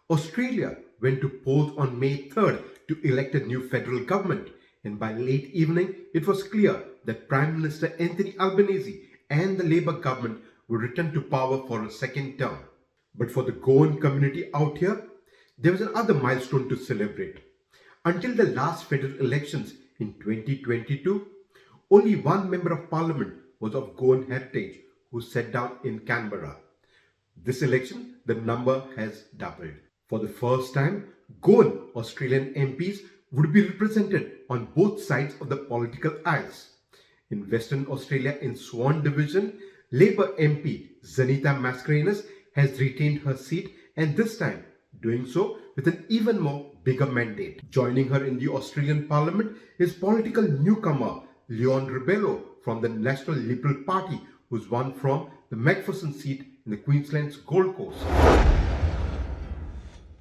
Australia went to polls on May 3rd to elect a new federal government, and by late evening it was clear that Prime Minister Anthony Albanese and the Labour government would return to power for a second term. But for the Goan community out here, there was another milestone to celebrate. Until the last federal elections in 2022, only one member of parliament was of Goan heritage who sat down in Canberra. This election, the number has doubled. For the first time, Goan-Australian MPs would be represented on both sides of the political aisles. In Western Australia in Swan division, Labour MP Zaneta Mascarenhas has retained her seat, and this time doing so with an even more bigger mandate. Joining her in the Australian Parliament is political newcomer Leon Rebello from the National Liberal Party, who's won from the McPherson seat in the Queensland's Gold Coast.